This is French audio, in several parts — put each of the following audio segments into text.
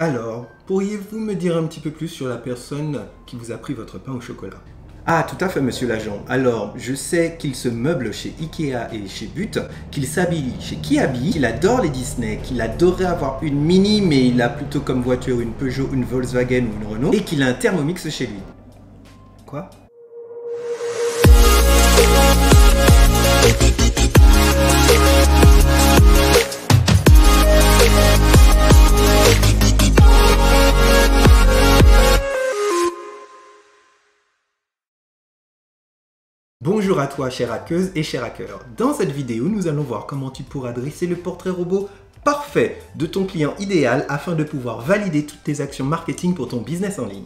Alors, pourriez-vous me dire un petit peu plus sur la personne qui vous a pris votre pain au chocolat? Ah, tout à fait, monsieur l'agent. Alors, je sais qu'il se meuble chez Ikea et chez But, qu'il s'habille chez Kiabi, qu'il adore les Disney, qu'il adorerait avoir une Mini, mais il a plutôt comme voiture une Peugeot, une Volkswagen ou une Renault, et qu'il a un Thermomix chez lui. Quoi? Bonjour à toi, chère hackeuse et cher hacker. Dans cette vidéo, nous allons voir comment tu pourras dresser le portrait robot parfait de ton client idéal afin de pouvoir valider toutes tes actions marketing pour ton business en ligne.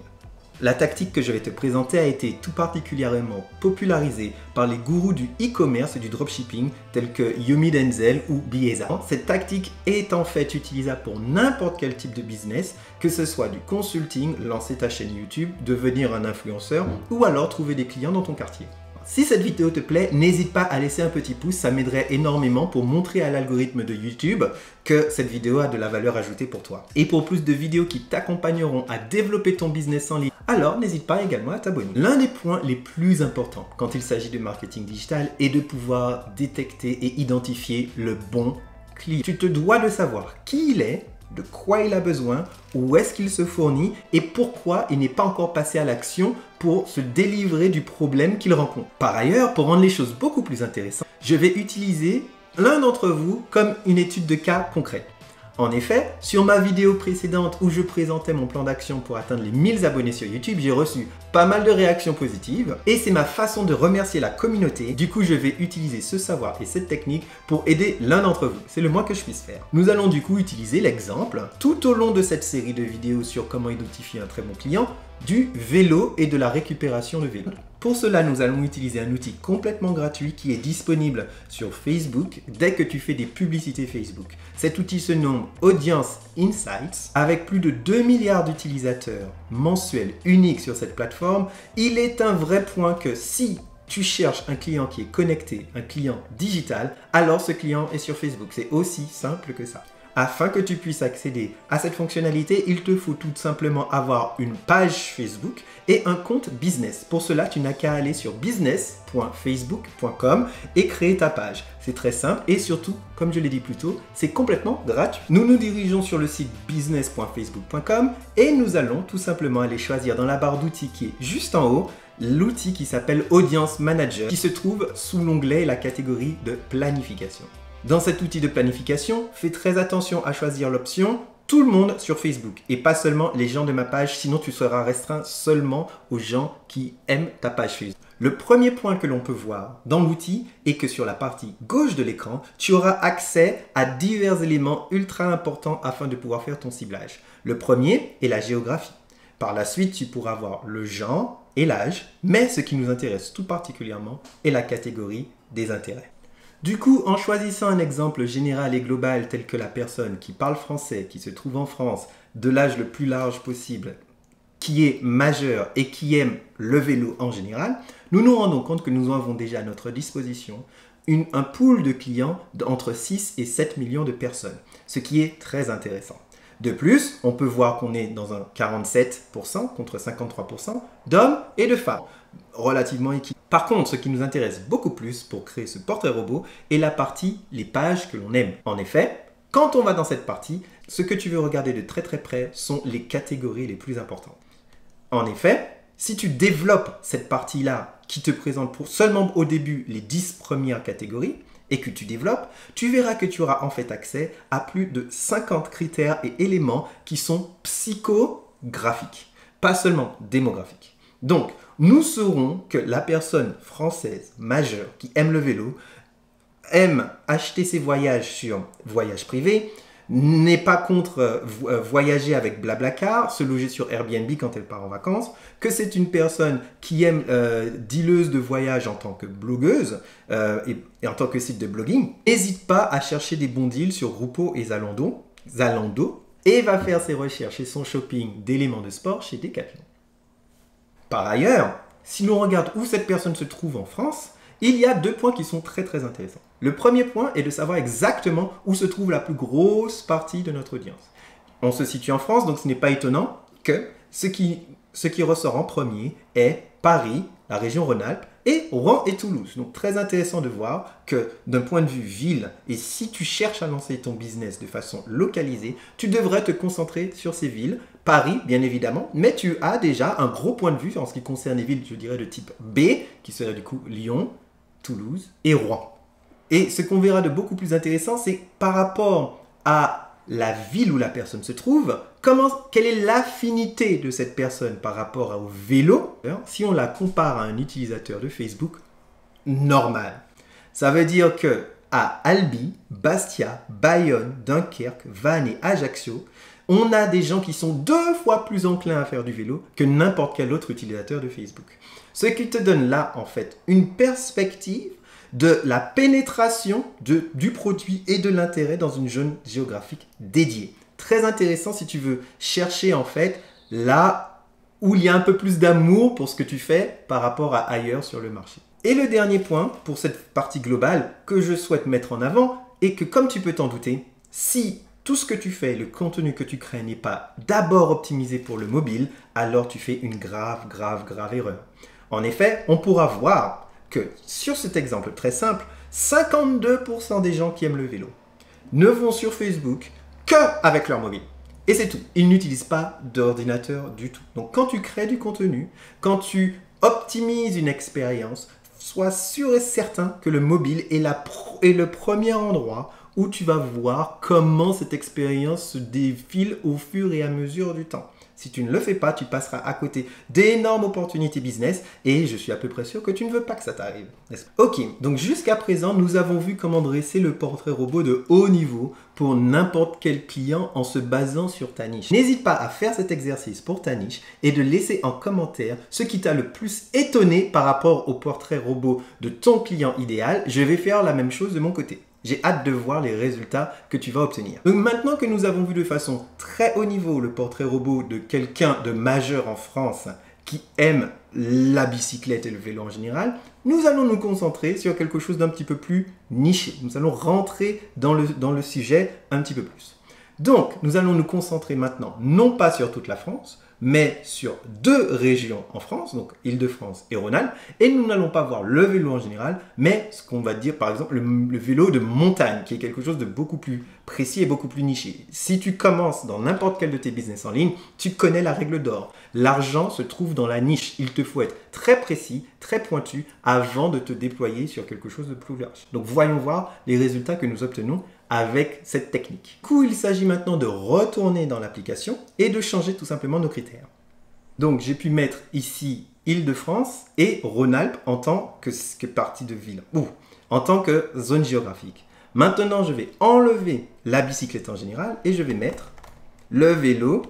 La tactique que je vais te présenter a été tout particulièrement popularisée par les gourous du e-commerce et du dropshipping tels que Yomi Denzel ou Bieza. Cette tactique est en fait utilisable pour n'importe quel type de business, que ce soit du consulting, lancer ta chaîne YouTube, devenir un influenceur ou alors trouver des clients dans ton quartier. Si cette vidéo te plaît, n'hésite pas à laisser un petit pouce, ça m'aiderait énormément pour montrer à l'algorithme de YouTube que cette vidéo a de la valeur ajoutée pour toi. Et pour plus de vidéos qui t'accompagneront à développer ton business en ligne, alors n'hésite pas également à t'abonner. L'un des points les plus importants quand il s'agit de marketing digital est de pouvoir détecter et identifier le bon client. Tu te dois de savoir qui il est, de quoi il a besoin, où est-ce qu'il se fournit et pourquoi il n'est pas encore passé à l'action pour se délivrer du problème qu'il rencontre. Par ailleurs, pour rendre les choses beaucoup plus intéressantes, je vais utiliser l'un d'entre vous comme une étude de cas concrète. En effet, sur ma vidéo précédente où je présentais mon plan d'action pour atteindre les 1000 abonnés sur YouTube, j'ai reçu pas mal de réactions positives et c'est ma façon de remercier la communauté. Du coup, je vais utiliser ce savoir et cette technique pour aider l'un d'entre vous. C'est le moins que je puisse faire. Nous allons du coup utiliser l'exemple tout au long de cette série de vidéos sur comment identifier un très bon client du vélo et de la récupération de vélo. Pour cela, nous allons utiliser un outil complètement gratuit qui est disponible sur Facebook dès que tu fais des publicités Facebook. Cet outil se nomme Audience Insights. Avec plus de 2 milliards d'utilisateurs mensuels uniques sur cette plateforme, il est un vrai point que si tu cherches un client qui est connecté, un client digital, alors ce client est sur Facebook. C'est aussi simple que ça. Afin que tu puisses accéder à cette fonctionnalité, il te faut tout simplement avoir une page Facebook et un compte business. Pour cela, tu n'as qu'à aller sur business.facebook.com et créer ta page. C'est très simple et surtout, comme je l'ai dit plus tôt, c'est complètement gratuit. Nous nous dirigeons sur le site business.facebook.com et nous allons tout simplement aller choisir dans la barre d'outils qui est juste en haut l'outil qui s'appelle Audience Manager qui se trouve sous l'onglet et la catégorie de planification. Dans cet outil de planification, fais très attention à choisir l'option « Tout le monde sur Facebook » et pas seulement les gens de ma page, sinon tu seras restreint seulement aux gens qui aiment ta page Facebook. Le premier point que l'on peut voir dans l'outil est que sur la partie gauche de l'écran, tu auras accès à divers éléments ultra importants afin de pouvoir faire ton ciblage. Le premier est la géographie. Par la suite, tu pourras voir le genre et l'âge, mais ce qui nous intéresse tout particulièrement est la catégorie des intérêts. Du coup, en choisissant un exemple général et global tel que la personne qui parle français, qui se trouve en France, de l'âge le plus large possible, qui est majeur et qui aime le vélo en général, nous nous rendons compte que nous avons déjà à notre disposition un pool de clients d'entre 6 et 7 millions de personnes, ce qui est très intéressant. De plus, on peut voir qu'on est dans un 47% contre 53% d'hommes et de femmes, relativement équilibré. Par contre, ce qui nous intéresse beaucoup plus pour créer ce portrait robot est la partie les pages que l'on aime. En effet, quand on va dans cette partie, ce que tu veux regarder de très près sont les catégories les plus importantes. En effet, si tu développes cette partie-là qui te présente pour seulement au début les 10 premières catégories et que tu développes, tu verras que tu auras en fait accès à plus de 50 critères et éléments qui sont psychographiques, pas seulement démographiques. Donc, nous saurons que la personne française majeure qui aime le vélo, aime acheter ses voyages sur voyage privé, n'est pas contre voyager avec Blablacar, se loger sur Airbnb quand elle part en vacances, que c'est une personne qui aime dealeuse de voyage en tant que blogueuse et en tant que site de blogging, n'hésite pas à chercher des bons deals sur Groupon et Zalando et va faire ses recherches et son shopping d'éléments de sport chez Decathlon. Par ailleurs, si l'on regarde où cette personne se trouve en France, il y a 2 points qui sont très intéressants. Le premier point est de savoir exactement où se trouve la plus grosse partie de notre audience. On se situe en France, donc ce n'est pas étonnant que ce qui ressort en premier est Paris, la région Rhône-Alpes, et Rouen et Toulouse. Donc très intéressant de voir que d'un point de vue ville, et si tu cherches à lancer ton business de façon localisée, tu devrais te concentrer sur ces villes. Paris, bien évidemment, mais tu as déjà un gros point de vue en ce qui concerne les villes, je dirais, de type B, qui serait du coup Lyon, Toulouse et Rouen. Et ce qu'on verra de beaucoup plus intéressant, c'est par rapport à la ville où la personne se trouve, quelle est l'affinité de cette personne par rapport au vélo, si on la compare à un utilisateur de Facebook normal. Ça veut dire que à Albi, Bastia, Bayonne, Dunkerque, Vannes et Ajaccio, on a des gens qui sont 2 fois plus enclins à faire du vélo que n'importe quel autre utilisateur de Facebook. Ce qui te donne là, en fait, une perspective de la pénétration du produit et de l'intérêt dans une zone géographique dédiée. Très intéressant si tu veux chercher en fait là où il y a un peu plus d'amour pour ce que tu fais par rapport à ailleurs sur le marché. Et le dernier point pour cette partie globale que je souhaite mettre en avant est que comme tu peux t'en douter, si tout ce que tu fais, le contenu que tu crées n'est pas d'abord optimisé pour le mobile, alors tu fais une grave erreur. En effet, on pourra voir que sur cet exemple très simple, 52% des gens qui aiment le vélo ne vont sur Facebook qu'avec leur mobile. Et c'est tout. Ils n'utilisent pas d'ordinateur du tout. Donc quand tu crées du contenu, quand tu optimises une expérience, sois sûr et certain que le mobile est le premier endroit où tu vas voir comment cette expérience se défile au fur et à mesure du temps. Si tu ne le fais pas, tu passeras à côté d'énormes opportunités business et je suis à peu près sûr que tu ne veux pas que ça t'arrive. Ok, donc jusqu'à présent, nous avons vu comment dresser le portrait robot de haut niveau pour n'importe quel client en se basant sur ta niche. N'hésite pas à faire cet exercice pour ta niche et de laisser en commentaire ce qui t'a le plus étonné par rapport au portrait robot de ton client idéal. Je vais faire la même chose de mon côté. J'ai hâte de voir les résultats que tu vas obtenir. Donc maintenant que nous avons vu de façon très haut niveau le portrait robot de quelqu'un de majeur en France qui aime la bicyclette et le vélo en général, nous allons nous concentrer sur quelque chose d'un petit peu plus niché. Nous allons rentrer dans le sujet un petit peu plus. Donc, nous allons nous concentrer maintenant, non pas sur toute la France, mais sur 2 régions en France, donc Île-de-France et Rhône-Alpes, et nous n'allons pas voir le vélo en général, mais ce qu'on va dire par exemple le vélo de montagne, qui est quelque chose de beaucoup plus précis et beaucoup plus niché. Si tu commences dans n'importe quel de tes business en ligne, tu connais la règle d'or. L'argent se trouve dans la niche. Il te faut être très précis, très pointu, avant de te déployer sur quelque chose de plus large. Donc voyons voir les résultats que nous obtenons avec cette technique. Du coup, il s'agit maintenant de retourner dans l'application et de changer tout simplement nos critères. Donc, j'ai pu mettre ici Île-de-France et Rhône-Alpes en tant que partie de ville, ou en tant que zone géographique. Maintenant, je vais enlever la bicyclette en général et je vais mettre le vélo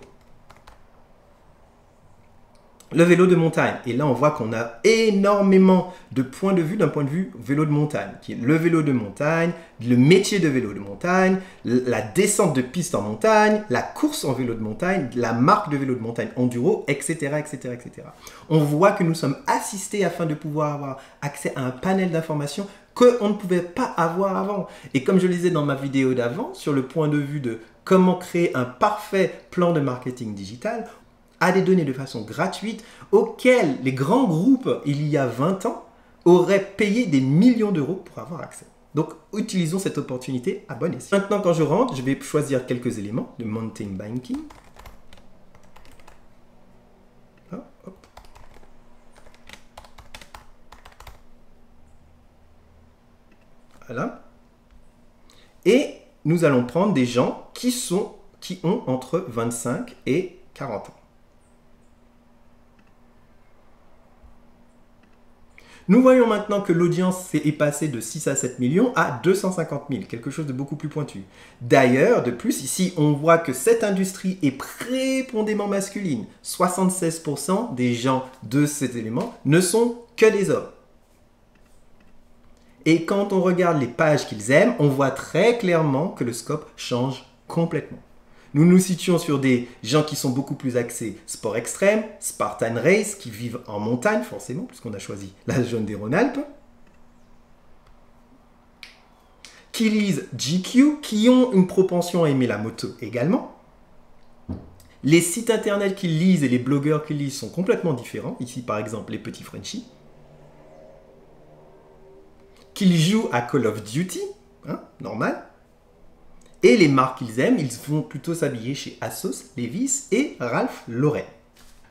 de montagne. Et là, on voit qu'on a énormément de points de vue d'un point de vue vélo de montagne, qui est le vélo de montagne, le métier de vélo de montagne, la descente de piste en montagne, la course en vélo de montagne, la marque de vélo de montagne enduro, etc., etc., etc. On voit que nous sommes assistés afin de pouvoir avoir accès à un panel d'informations qu'on ne pouvait pas avoir avant. Et comme je le disais dans ma vidéo d'avant, sur le point de vue de comment créer un parfait plan de marketing digital, à des données de façon gratuite auxquelles les grands groupes, il y a 20 ans, auraient payé des millions d'euros pour avoir accès. Donc, utilisons cette opportunité à bon escient. Maintenant, quand je rentre, je vais choisir quelques éléments de Mountain Biking. Hop. Voilà. Et nous allons prendre des gens qui ont entre 25 et 40 ans. Nous voyons maintenant que l'audience est passée de 6 à 7 millions à 250 000, quelque chose de beaucoup plus pointu. D'ailleurs, de plus, ici, on voit que cette industrie est prépondément masculine. 76% des gens de cet élément ne sont que des hommes. Et quand on regarde les pages qu'ils aiment, on voit très clairement que le scope change complètement. Nous nous situons sur des gens qui sont beaucoup plus axés sport extrême, Spartan Race, qui vivent en montagne forcément, puisqu'on a choisi la zone des Rhône-Alpes, qui lisent GQ, qui ont une propension à aimer la moto également, Les sites internet qu'ils lisent et les blogueurs qu'ils lisent sont complètement différents. Ici, par exemple, les petits Frenchies. Qu'ils jouent à Call of Duty, hein, normal. Et les marques qu'ils aiment, ils vont plutôt s'habiller chez Asos, Levi's et Ralph Lauren.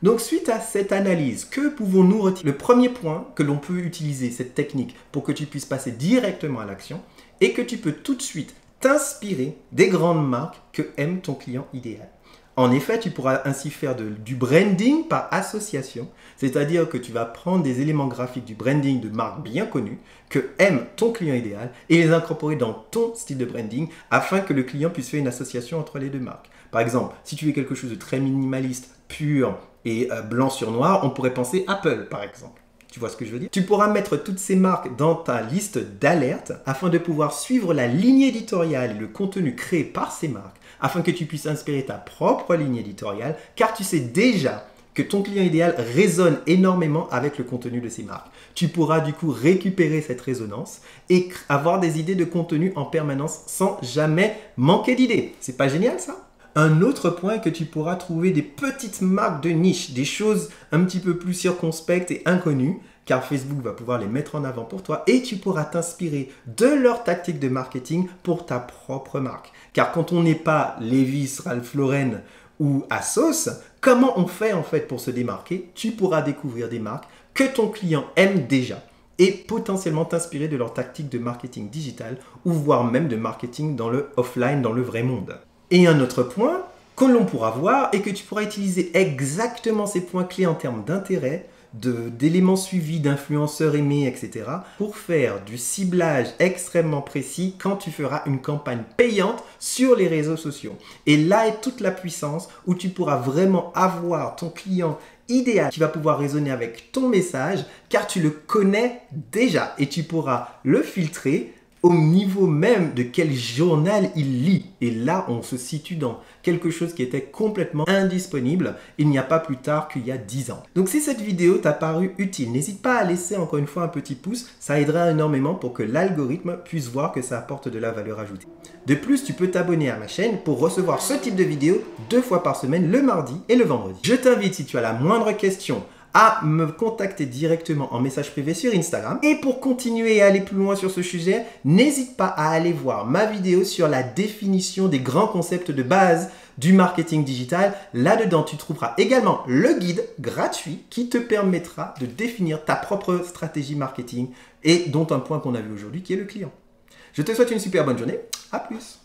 Donc suite à cette analyse, que pouvons-nous retirer? Le premier point que l'on peut utiliser cette technique pour que tu puisses passer directement à l'action et que tu peux tout de suite t'inspirer des grandes marques que aime ton client idéal. En effet, tu pourras ainsi faire du branding par association, c'est-à-dire que tu vas prendre des éléments graphiques du branding de marques bien connues que aime ton client idéal et les incorporer dans ton style de branding afin que le client puisse faire une association entre les deux marques. Par exemple, si tu veux quelque chose de très minimaliste, pur et blanc sur noir, on pourrait penser Apple par exemple. Tu vois ce que je veux dire? Tu pourras mettre toutes ces marques dans ta liste d'alertes afin de pouvoir suivre la ligne éditoriale et le contenu créé par ces marques afin que tu puisses inspirer ta propre ligne éditoriale car tu sais déjà que ton client idéal résonne énormément avec le contenu de ces marques. Tu pourras du coup récupérer cette résonance et avoir des idées de contenu en permanence sans jamais manquer d'idées. C'est pas génial ça? Un autre point est que tu pourras trouver des petites marques de niche, des choses un petit peu plus circonspectes et inconnues, car Facebook va pouvoir les mettre en avant pour toi et tu pourras t'inspirer de leurs tactiques de marketing pour ta propre marque. Car quand on n'est pas Levi's, Ralph Lauren ou Asos, comment on fait en fait pour se démarquer? Tu pourras découvrir des marques que ton client aime déjà et potentiellement t'inspirer de leurs tactiques de marketing digital ou voire même de marketing dans le offline, dans le vrai monde. Et un autre point que l'on pourra voir est que tu pourras utiliser exactement ces points clés en termes d'intérêt, d'éléments suivis, d'influenceurs aimés, etc. pour faire du ciblage extrêmement précis quand tu feras une campagne payante sur les réseaux sociaux. Et là est toute la puissance où tu pourras vraiment avoir ton client idéal qui va pouvoir résonner avec ton message car tu le connais déjà et tu pourras le filtrer au niveau même de quel journal il lit. Et là, on se situe dans quelque chose qui était complètement indisponible il n'y a pas plus tard qu'il y a 10 ans. Donc si cette vidéo t'a paru utile, n'hésite pas à laisser encore une fois un petit pouce, ça aidera énormément pour que l'algorithme puisse voir que ça apporte de la valeur ajoutée. De plus, tu peux t'abonner à ma chaîne pour recevoir ce type de vidéo 2 fois par semaine, le mardi et le vendredi. Je t'invite, si tu as la moindre question, à me contacter directement en message privé sur Instagram. Et pour continuer et aller plus loin sur ce sujet, n'hésite pas à aller voir ma vidéo sur la définition des grands concepts de base du marketing digital. Là-dedans, tu trouveras également le guide gratuit qui te permettra de définir ta propre stratégie marketing et dont un point qu'on a vu aujourd'hui qui est le client. Je te souhaite une super bonne journée. À plus!